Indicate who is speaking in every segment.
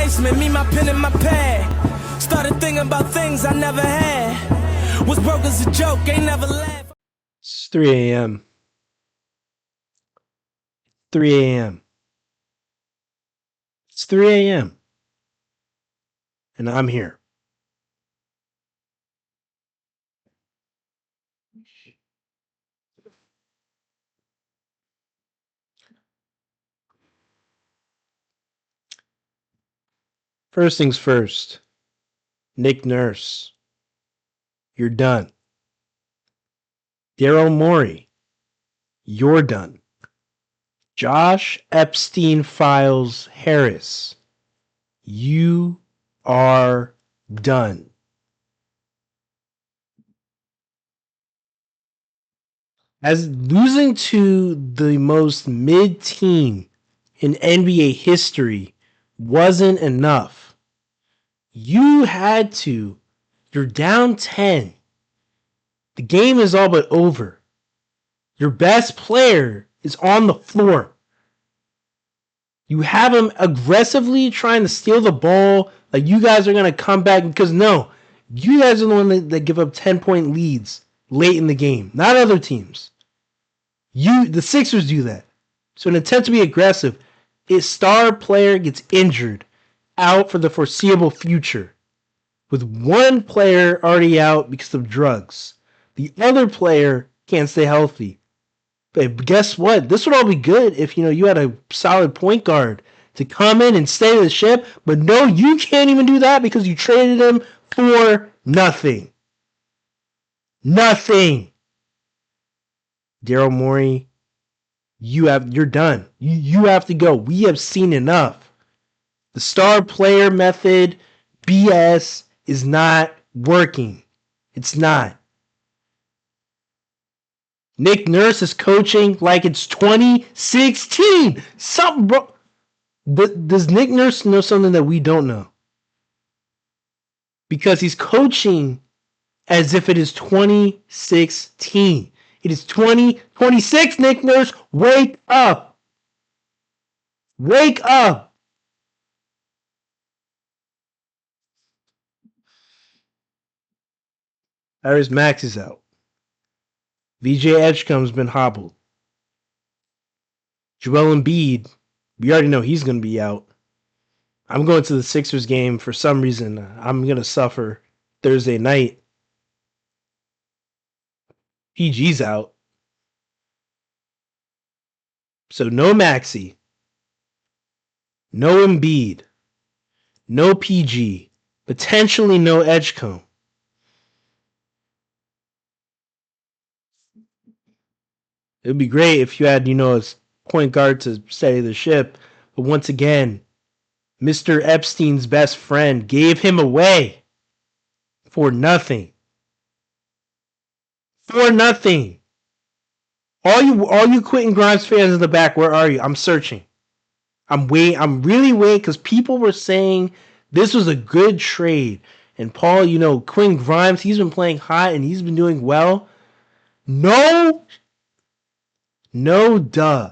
Speaker 1: basement, me, my pen and my pad. Started thinking about things I never had. Was broke as a joke, ain't never laughed.
Speaker 2: It's 3 a.m. 3 a.m. It's 3 a.m. And I'm here. First things first. Nick Nurse. You're done. Daryl Morey. You're done. Josh Epstein Files Harris. You are done. As losing to the most mid team in NBA history wasn't enough, you're down 10. The game is all but over. Your best player is on the floor. You have him aggressively trying to steal the ball, like you guys are going to come back, because no, you guys are the one that give up 10-point leads late in the game, not other teams. The Sixers do that. So in an attempt to be aggressive, a star player gets injured, out for the foreseeable future, with one player already out because of drugs. The other player can't stay healthy. But guess what? This would all be good if you had a solid point guard to come in and stay the ship. But no, you can't even do that because you traded him for nothing. Nothing. Daryl Morey, you're done. You have to go. We have seen enough. The star player method, BS, is not working. It's not. Nick Nurse is coaching like it's 2016. Something, bro. Does Nick Nurse know something that we don't know? Because he's coaching as if it is 2016. It is 2026, Nick Nurse. Wake up. Wake up. Tyrese Maxey's out. VJ Edgecombe's been hobbled. Joel Embiid, we already know he's going to be out. I'm going to the Sixers game for some reason. I'm going to suffer Thursday night. PG's out. So no Maxey. No Embiid. No PG. Potentially no Edgecombe. It would be great if you had, a point guard to steady the ship. But once again, Mr. Epstein's best friend gave him away for nothing. For nothing. All you Quentin Grimes fans in the back, where are you? I'm searching. I'm really waiting because people were saying this was a good trade. And Paul, Quentin Grimes, he's been playing hot and he's been doing well. No duh.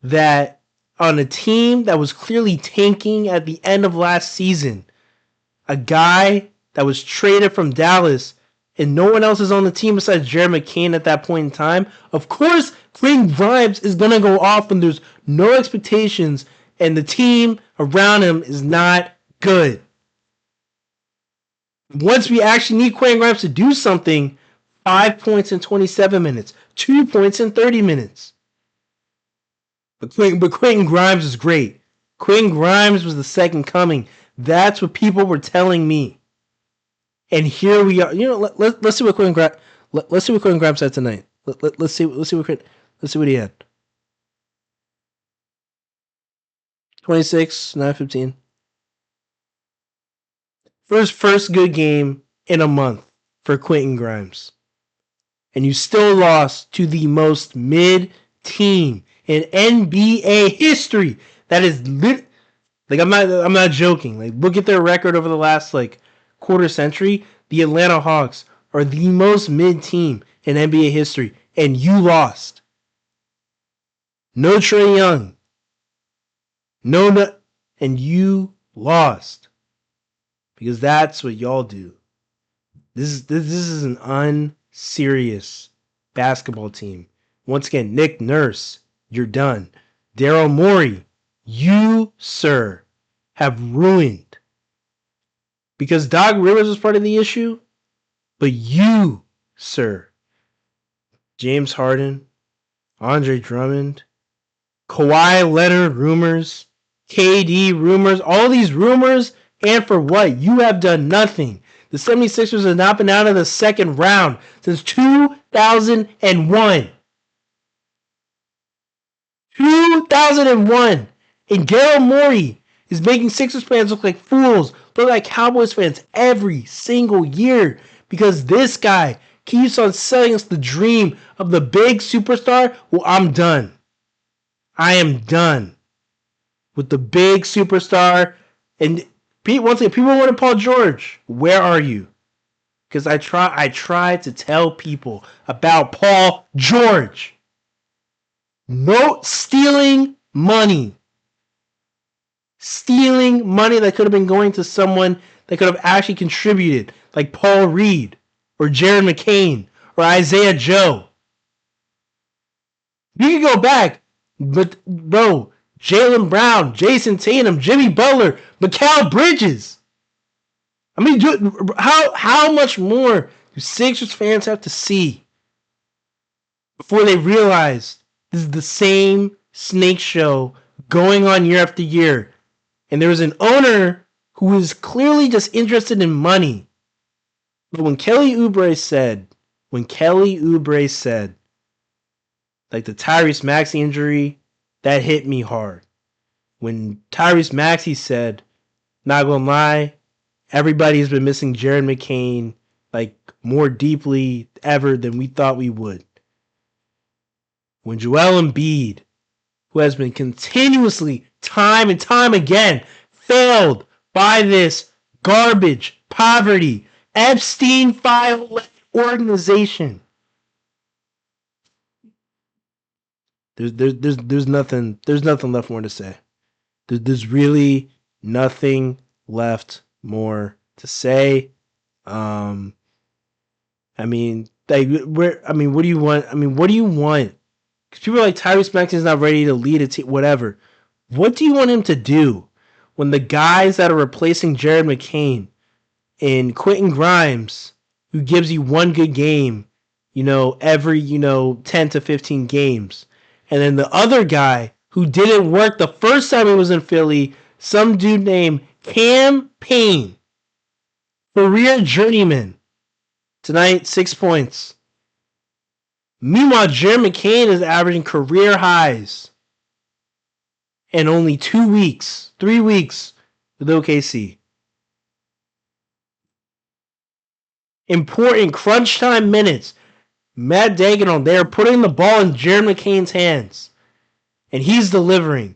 Speaker 2: That on a team that was clearly tanking at the end of last season, a guy that was traded from Dallas and no one else is on the team besides Jared McCain at that point in time, of course Quentin Grimes is going to go off when there's no expectations and the team around him is not good. Once we actually need Quentin Grimes to do something, 5 points in 27 minutes, 2 points in 30 minutes. But Quentin Grimes is great. Quentin Grimes was the second coming. That's what people were telling me. And here we are. Let's see what Quentin Grimes. Let's see what Quentin Grimes had tonight. Let's see what he had. 26, 9-15. First good game in a month for Quentin Grimes. And you still lost to the most mid team in NBA history. That is I'm not joking. Like, look at their record over the last quarter century. The Atlanta Hawks are the most mid team in NBA history, and you lost. No Trae Young. And you lost. Because that's what y'all do. This is an unserious basketball team. Once again, Nick Nurse, you're done. Daryl Morey, you, sir, have ruined. Because Doc Rivers was part of the issue, but you, sir, James Harden, Andre Drummond, Kawhi Leonard rumors, KD rumors, all these rumors, and for what? You have done nothing. The 76ers have not been out of the second round since 2001. 2001. And Daryl Morey is making Sixers fans look like fools, look like Cowboys fans every single year because this guy keeps on selling us the dream of the big superstar. Well, I'm done. I am done with the big superstar. And once again, people wanted Paul George. Where are you? Because I try to tell people about Paul George. No stealing money. Stealing money that could have been going to someone that could have actually contributed, like Paul Reed or Jared McCain or Isaiah Joe. You can go back, but bro, Jaylen Brown, Jason Tatum, Jimmy Butler, Mikal Bridges. I mean, how much more do Sixers fans have to see before they realize this is the same snake show going on year after year? And there was an owner who was clearly just interested in money. But when Kelly Oubre said, like the Tyrese Maxey injury, that hit me hard. When Tyrese Maxey said, not gonna lie, everybody's been missing Jared McCain like more deeply ever than we thought we would. When Joel Embiid, who has been continuously, time and time again, failed by this garbage, poverty, Epstein file organization. There's nothing left more to say. There's really nothing left more to say. I mean, what do you want? What do you want? Because people are like, Tyrese Maxey is not ready to lead a team, whatever. What do you want him to do when the guys that are replacing Jared McCain and Quentin Grimes, who gives you one good game, every, 10 to 15 games, and then the other guy who didn't work the first time he was in Philly, some dude named Cam Payne, career journeyman, tonight 6 points. Meanwhile, Jared McCain is averaging career highs in only 3 weeks with OKC. Important crunch time minutes. Matt Dagenhall there putting the ball in Jared McCain's hands. And he's delivering.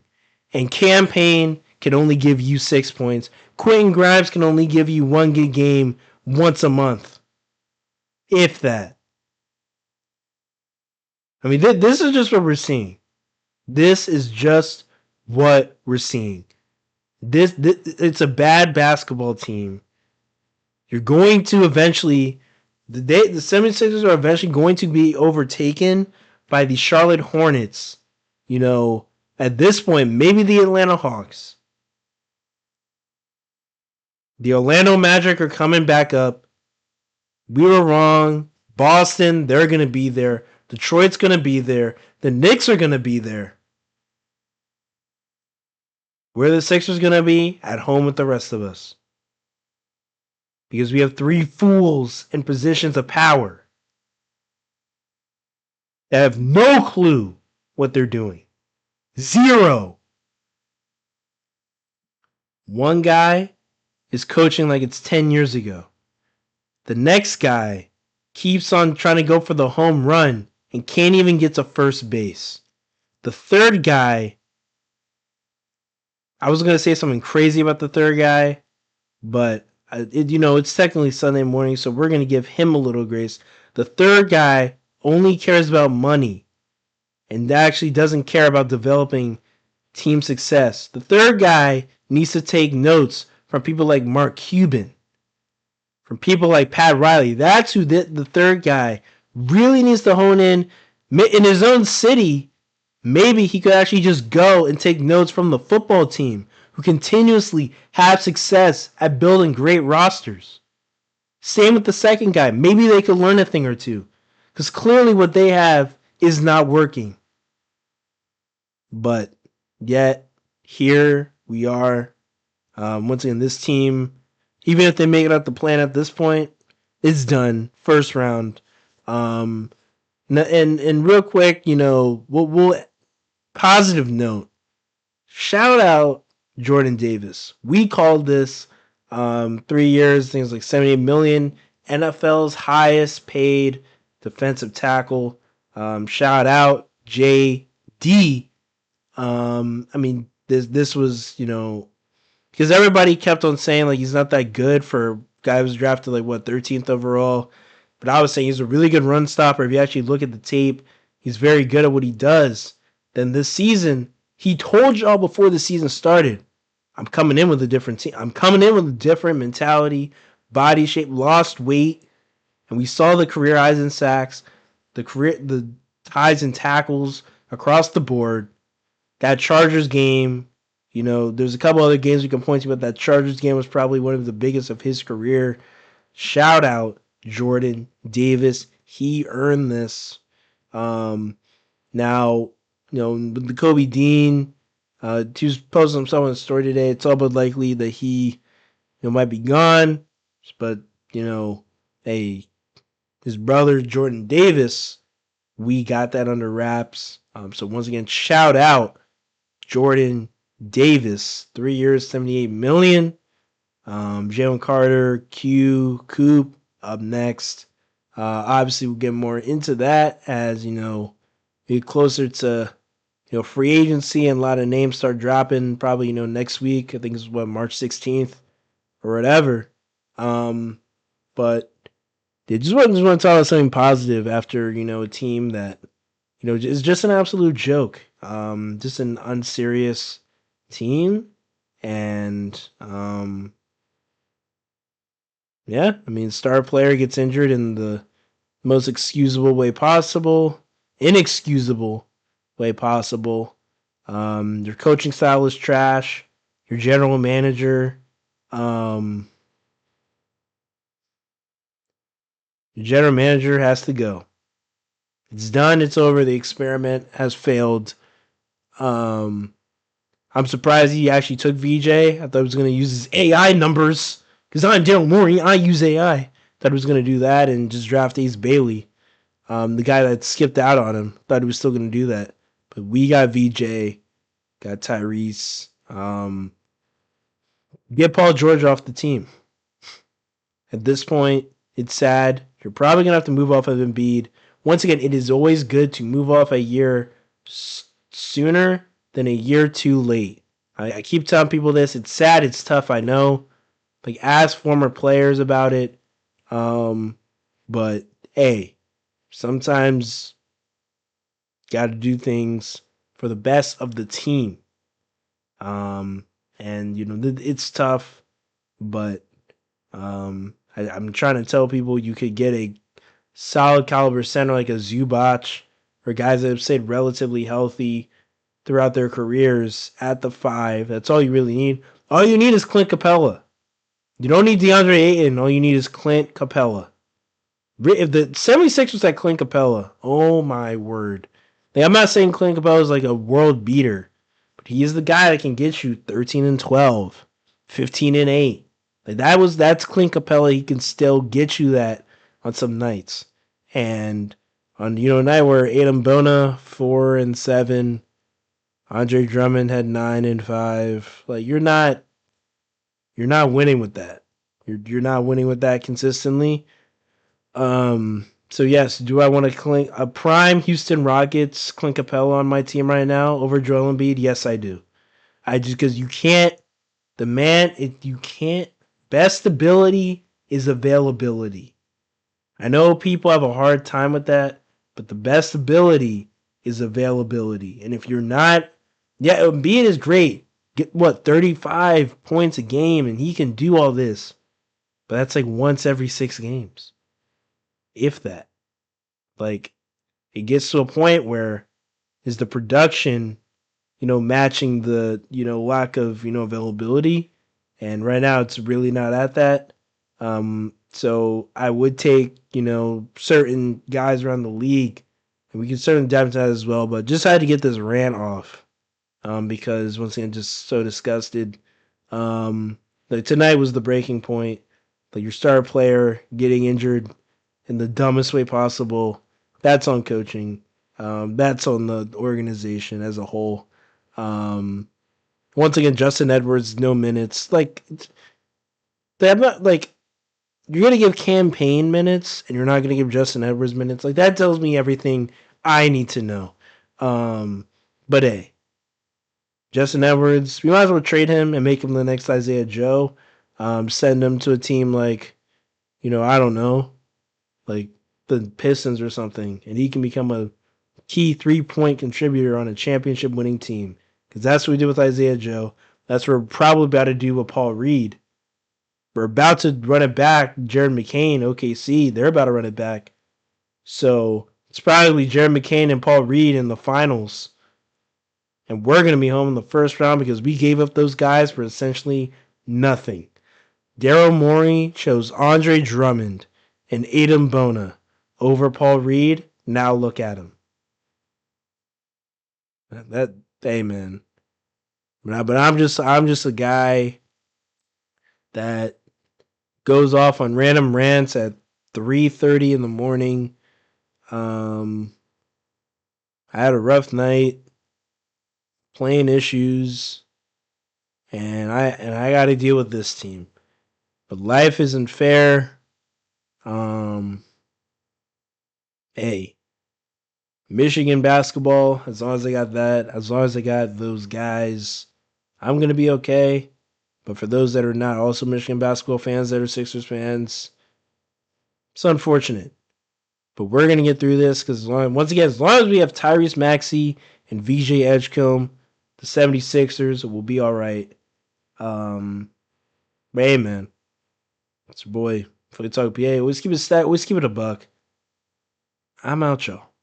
Speaker 2: And Cam Payne can only give you 6 points. Quentin Grimes can only give you one good game once a month. If that. I mean, this is just what we're seeing. This is just what we're seeing. This it's a bad basketball team. You're going to eventually... The 76ers are eventually going to be overtaken by the Charlotte Hornets. At this point, maybe the Atlanta Hawks. The Orlando Magic are coming back up. We were wrong. Boston, they're going to be there. Detroit's going to be there. The Knicks are going to be there. Where are the Sixers going to be? At home with the rest of us. Because we have 3 fools in positions of power that have no clue what they're doing. 0. One guy is coaching like it's 10 years ago. The next guy keeps on trying to go for the home run and can't even get to first base. The third guy, I was going to say something crazy about the third guy, but it's technically Sunday morning, so we're going to give him a little grace. The third guy only cares about money and actually doesn't care about developing team success. The third guy needs to take notes from people like Mark Cuban, from people like Pat Riley. That's who the third guy really needs to hone in his own city. Maybe he could actually just go and take notes from the football team who continuously have success at building great rosters. Same with the second guy. Maybe they could learn a thing or two, because clearly what they have is not working. But yet, here we are. Once again, this team, even if they make it up the plan at this point, it's done. First round. And real quick, we'll positive note. Shout out Jordan Davis. We called this 3 years, things like $78 million, NFL's highest paid defensive tackle. Shout out JD. This was, because everybody kept on saying like he's not that good for a guy who was drafted 13th overall. But I was saying he's a really good run stopper. If you actually look at the tape, he's very good at what he does. Then this season, he told y'all before the season started, I'm coming in with a different team. I'm coming in with a different mentality, body shape, lost weight. And we saw the career highs in sacks, the highs in tackles across the board. That Chargers game, there's a couple other games we can point to, but that Chargers game was probably one of the biggest of his career. Shout out Jordan Davis. He earned this. Now, with the Kobe Dean, he was posting himself on a story today. It's all but likely that he might be gone. But, hey, his brother, Jordan Davis, we got that under wraps. So once again, shout out Jordan Davis. 3 years, $78 million. Jalen Carter, Coop up next. Obviously, we'll get more into that as, we get closer to, free agency and a lot of names start dropping probably, next week. I think it's March 16th or whatever. But they just want to talk about something positive after, a team that, is just an absolute joke. Just an unserious team. And, star player gets injured in the most inexcusable way possible. Your coaching style is trash. Your general manager, has to go. It's done. It's over. The experiment has failed. I'm surprised he actually took VJ. I thought he was going to use his AI numbers. Because I'm Daryl Morey. I use AI. Thought he was going to do that and just draft Ace Bailey. The guy that skipped out on him. Thought he was still going to do that. But we got VJ. Got Tyrese. Get Paul George off the team. At this point, it's sad. You're probably going to have to move off of Embiid. Once again, it is always good to move off a year sooner than a year too late. I keep telling people this. It's sad. It's tough. I know. Ask former players about it. But, hey, sometimes got to do things for the best of the team. It's tough. But I'm trying to tell people you could get a solid caliber center like a Zubac or guys that have stayed relatively healthy throughout their careers at the 5. That's all you really need. All you need is Clint Capella. You don't need DeAndre Ayton. All you need is Clint Capella. If the 76ers had Clint Capella, oh my word. I'm not saying Clint Capella is a world beater, but he is the guy that can get you 13-12, 15-8. That's Clint Capella. He can still get you that on some nights. And on a night where Adam Bona 4-7, Andre Drummond had 9-5. You're not winning with that. You're not winning with that consistently. So yes, do I want to a prime Houston Rockets Clint Capella on my team right now over Joel Embiid? Yes, I do. Because you can't. You can't. Best ability is availability. I know people have a hard time with that, but the best ability is availability. And if you're not, Embiid is great. get 35 points a game, and he can do all this. But that's like once every 6 games, if that. Like, it gets to a point where is the production, matching the, lack of, availability. And right now it's really not at that. So I would take, certain guys around the league, and we can certainly dive into that as well, but just had to get this rant off. Because once again, just so disgusted. Like tonight was the breaking point. Like your star player getting injured in the dumbest way possible. That's on coaching. That's on the organization as a whole. Once again, Justin Edwards, no minutes. Like, I'm not like you're gonna give campaign minutes, and you're not gonna give Justin Edwards minutes. Like that tells me everything I need to know. But hey, Justin Edwards, we might as well trade him and make him the next Isaiah Joe. Send him to a team like, I don't know, like the Pistons or something, and he can become a key 3-point contributor on a championship winning team. Because that's what we did with Isaiah Joe. That's what we're probably about to do with Paul Reed. We're about to run it back. Jared McCain, OKC, they're about to run it back. So it's probably Jared McCain and Paul Reed in the finals. And we're going to be home in the first round because we gave up those guys for essentially nothing. Daryl Morey chose Andre Drummond and Adem Bona over Paul Reed. Now look at him. Hey man. But I'm just a guy that goes off on random rants at 3:30 in the morning. I had a rough night, playing issues, and I got to deal with this team. But life isn't fair. Hey, Michigan basketball, as long as I got that, as long as I got those guys, I'm going to be okay. But for those that are not also Michigan basketball fans, that are Sixers fans, it's unfortunate. But we're going to get through this because, once again, as long as we have Tyrese Maxey and VJ Edgecombe, the 76ers will be all right. But hey, man, it's your boy, Philly Talk PA. Always keep it a buck. I'm out, y'all.